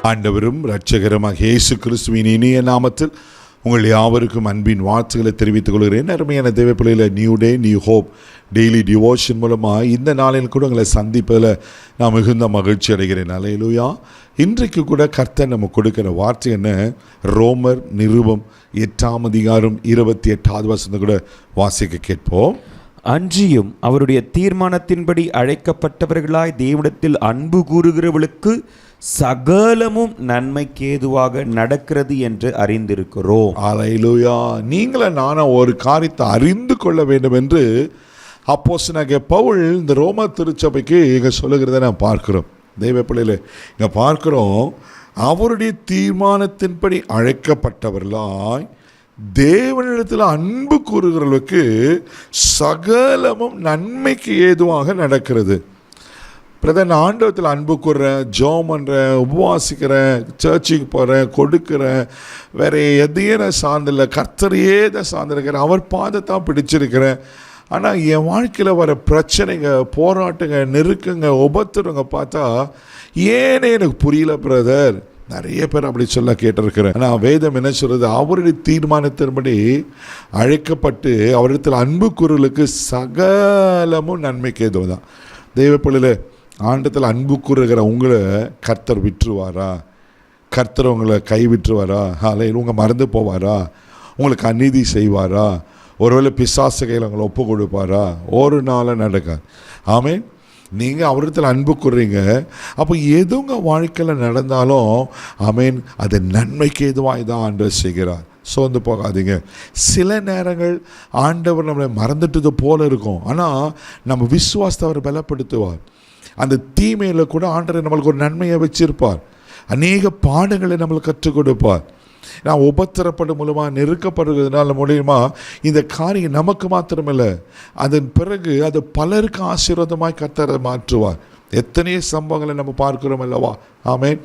ஆண்டவரும் இரட்சகருமாக இயேசு கிறிஸ்துவின் இனிய நாமத்தில் உங்கள் யாவருக்கும் அன்பின் வாழ்த்துக்களை தெரிவித்துக் கொள்கிறேன். அருமையான தேவ பிள்ளைகளை new day new hope daily devotion மூலமாக இந்த நாளில் கூட உங்களை சந்திப்பதில் நான் மிகுந்த மகிழ்ச்சி அடைகிறேன். அல்லேலூயா. இன்றைக்கு கூட கர்த்தர் நம்ம கொடுக்கிற வார்த்தை என்ன? ரோமர் நிருபம் 8ஆம் அதிகாரம் 28வது வசனத்தை கூட வாசிக்க கேட்போம். அன்றியும் அவருடைய தீர்மானத்தின்படி அழைக்கப்பட்டவர்களாய் தேவனிடத்தில் அன்பு கூறுகிறவர்களுக்கு சகலமும் நன்மைக்கு ஏதுவாக நடக்கிறது என்று அறிந்திருக்கிறோம். அல்லேலூயா. நீங்கள நானும் ஒரு காரியத்தை அறிந்து கொள்ள வேண்டும் என்று அப்போஸ்தலனாகிய பவுல் இந்த ரோம திருச்சபைக்கு இங்கே சொல்லுகிறத நான் பார்க்கிறோம். தெய்வ பிள்ளைகளே, இங்கே பார்க்கிறோம், அவருடைய தீர்மானத்தின்படி அழைக்கப்பட்டவர்களாய் தேவனிடத்தில் அன்பு கூறுகிறவர்களுக்கு சகலமும் நன்மைக்கு ஏதுவாக நடக்கிறது. பிரதர், நான் ஆண்டவத்தில் அன்பு கூறுறேன், ஜெபம் பண்ணுறேன், உபவாசிக்கிறேன், சர்ச்சுக்கு போகிறேன், கொடுக்குறேன், வேறு எதையும் நான் சார்ந்தில்லை, கர்த்தரையே தான் சார்ந்திருக்கிறேன், அவர் பாதத்தான் பிடிச்சிருக்கிறேன். ஆனால் என் வாழ்க்கையில் வர பிரச்சனைங்க, போராட்டங்க, நெருக்கங்க, உபத்திரங்க பார்த்தா ஏனே எனக்கு புரியல பிரதர். நிறைய பேர் அப்படி சொல்ல கேட்டிருக்கிறேன். ஆனால் வேதம் என்ன சொல்கிறது? அவருடைய தீர்மானத்தின்படி அழைக்கப்பட்டு அவரிடத்தில் அன்பு கூறுகளுக்கு சகலமும் நன்மைக்கு ஏதுதான். தெய்வ பிள்ளைகளே, ஆண்டத்தில் அன்பு கூறுகிற உங்களை கர்த்தர் விட்டுருவாரா? கர்த்தர் உங்களை கைவிட்டுருவாரா? அல்ல உங்கள் மறந்து போவாரா? உங்களுக்கு அநீதி செய்வாரா? ஒருவேளை பிசாசு கையில் உங்களை ஒப்பு கொடுப்பாரா? ஒரு நாள் நடக்காது. ஆமென். நீங்கள் அவரிடத்தில் அன்பு கூறுறீங்க, அப்போ எதுங்க வாழ்க்கையில் நடந்தாலும் ஆமென், அது நன்மைக்கு எதுவாக தான் ஆண்டவர் செய்கிறார். சோர்ந்து போகாதீங்க. சில நேரங்கள் ஆண்டவர் நம்மளை மறந்துட்டது போல இருக்கும், ஆனால் நம்ம விசுவாசத்தை அவர் பலப்படுத்துவார். அந்த தீமையில் கூட ஆண்டவர் நம்மளுக்கு ஒரு நன்மையை வச்சிருப்பார். அநேக பாடங்களை நம்மளுக்கு கற்றுக் கொடுப்பார். நான் உபத்திரப்படும் மூலமாக நெருக்கப்படுறதுனால மூலியமா இந்த காரியம் நமக்கு மாத்திரமில்லை, அதன் பிறகு அது பலருக்கு ஆசீர்வாதமாய் கர்த்தரை மாற்றுவார். எத்தனையோ சம்பவங்களை நம்ம பார்க்கிறோம் அல்லவா? ஆமென்.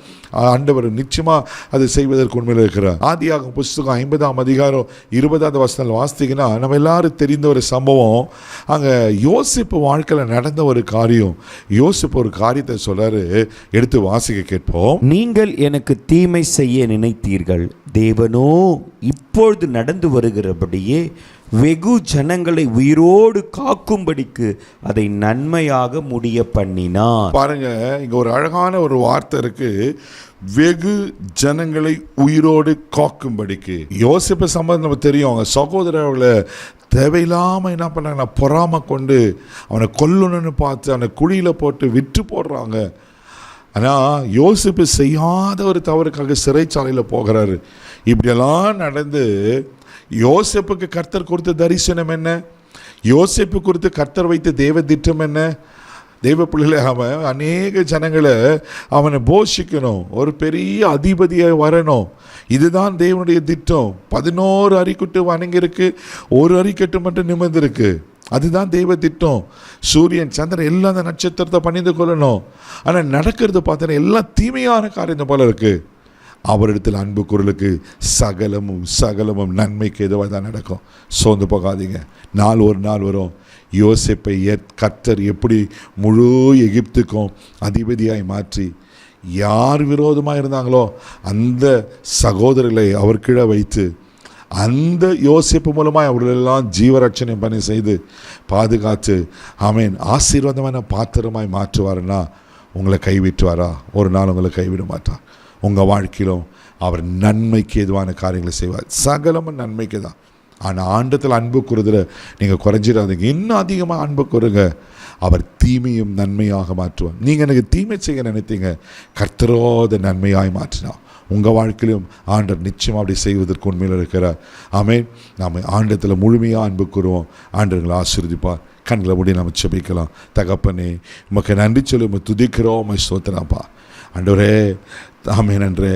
ஆண்டவர் நிச்சயமாக அது செய்வதற்கு உண்மையில் இருக்கிறார். ஆதியாகமம் புஸ்தகம் 50ஆம் அதிகாரம் 20வது வசனம் வாசித்தீங்கன்னா நம்ம எல்லாரும் தெரிந்த ஒரு சம்பவம். அங்கே யோசிப்பு வாழ்க்கையில் நடந்த ஒரு காரியம். யோசிப்பு ஒரு காரியத்தை சொல்றாரு, எடுத்து வாசிக்க கேட்போம். நீங்கள் எனக்கு தீமை செய்ய நினைத்தீர்கள், தேவனோ இப்பொழுது நடந்து வருகிறபடியே வெகு ஜனங்களை உயிரோடு காக்கும்படிக்கு அதை நன்மையாக முடிய பண்ணினார். பாருங்க, இங்க ஒரு அழகான ஒரு வார்த்தை இருக்கு, வெகு ஜனங்களை உயிரோடு காக்கும்படிக்கு. யோசிப்பு சம்பந்தம் நமக்கு தெரியும். அவங்க சகோதரர்களை தேவையில்லாமல் என்ன பண்ணாங்கன்னா பொறாமை கொண்டு அவனை கொல்லணும்னு பார்த்து அவனை குழியில் போட்டு விற்று போடுறாங்க. ஆனால் யோசிப்பு செய்யாத ஒரு தவறுக்காக சிறைச்சாலையில் போகிறாரு. இப்படியெல்லாம் நடந்து யோசேப்புக்கு கர்த்தர் கொடுத்த தரிசனம் என்ன? யோசேப்பு குறித்து கர்த்தர் வைத்த தேவ திட்டம் என்ன? தெய்வ பிள்ளைகளை, அவன் அநேக ஜனங்களை அவனை போஷிக்கணும், ஒரு பெரிய அதிபதியாக வரணும். இதுதான் தேவனுடைய திட்டம். 11 அரிக்குட்டு வணங்கியிருக்கு, ஒரு அரிக்கட்டு மட்டும் நிமிர்ந்திருக்கு. அதுதான் தெய்வ திட்டம். சூரியன் சந்திரன் எல்லாம் அந்த நட்சத்திரத்தை பணிந்து கொள்ளணும். ஆனால் நடக்கிறது பார்த்தீங்கன்னா எல்லாம் தீமையான காரியம் போல இருக்கு. அவரிடத்தில் அன்பு குரலுக்கு சகலமும் சகலமும் நன்மைக்கு எதுவாக தான் நடக்கும். சோர்ந்து போகாதீங்க. நாள் ஒரு நாள் வரும். யோசேப்பை கர்த்தர் எப்படி முழு எகிப்துக்கும் அதிபதியாய் மாற்றி யார் விரோதமாக இருந்தாங்களோ அந்த சகோதரர்களை அவர் கீழே வைத்து அந்த யோசேப்பு மூலமாக அவர்களெல்லாம் ஜீவரட்சணை பண்ணி செய்து பாதுகாத்து ஆமென் ஆசீர்வாதமான பாத்திரமாய் மாற்றுவாருன்னா உங்களை கைவிட்டுவாரா? ஒரு நாள் உங்களை கைவிட மாட்டார். உங்கள் வாழ்க்கையிலும் அவர் நன்மைக்கு எதுவான காரியங்களை செய்வார். சகலமும் நன்மைக்கு தான். ஆனால் ஆண்டத்தில் அன்பு கூறுதல நீங்கள் குறைஞ்சிடாதீங்க. இன்னும் அதிகமாக அன்பு கூறுங்க. அவர் தீமையும் நன்மையாக மாற்றுவார். நீங்கள் எனக்கு தீமை செய்ய நினைத்தீங்க, கர்த்தரோத நன்மையாய் மாற்றினா உங்கள் வாழ்க்கையிலும் ஆண்டவர் நிச்சயமாக அப்படி செய்வதற்கு உண்மையில் இருக்கிறார். ஆமென். நாம் ஆண்டத்தில் முழுமையாக அன்பு கூறுவோம். ஆண்டவர்களை ஆசீர்வதிப்பார். கண்களை மூடி நம்ம செபிக்கலாம். தகப்பனே, உமக்கு நன்றி சொல்லி உம்மை துதிக்கிறோம், உம்மை ஸ்தோத்திரப்பா. ஆண்டவரே, ஆமென். நன்றே,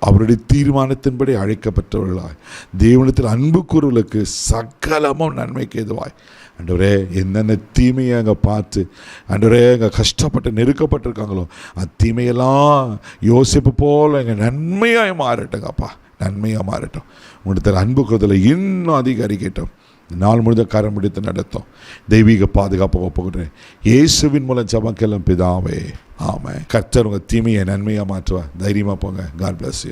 அவருடைய தீர்மானத்தின்படி அழைக்கப்பட்டவர்களாய் தேவனிடத்தில் அன்பு கூறுவர்களுக்கு சகலமும் நன்மைக்கு எதுவாய் ஆண்டவரே, என்னென்ன தீமையை அங்கே பார்த்து ஆண்டவரே அங்கே கஷ்டப்பட்டு நெருக்கப்பட்டிருக்காங்களோ அந்த தீமையெல்லாம் யோசிப்பு போல் எங்கள் நன்மையாக மாறட்டுங்கப்பா. நன்மையாக மாறட்டும். உங்களிடத்தில் அன்பு கூறுதலை இன்னும் அதிகரிக்கட்டும். நாள் முழுத கரம் பிடித்து நடத்தும். தெய்வீக பாதுகாப்பு ஒப்புக்கிறேன் இயேசுவின் மூலம் ஜெபம் கேளும் பிதாவே, ஆமென். கர்த்தர் உங்கள் தீமையை நன்மையாக மாற்றுவார். தைரியமாக போங்க. God bless you.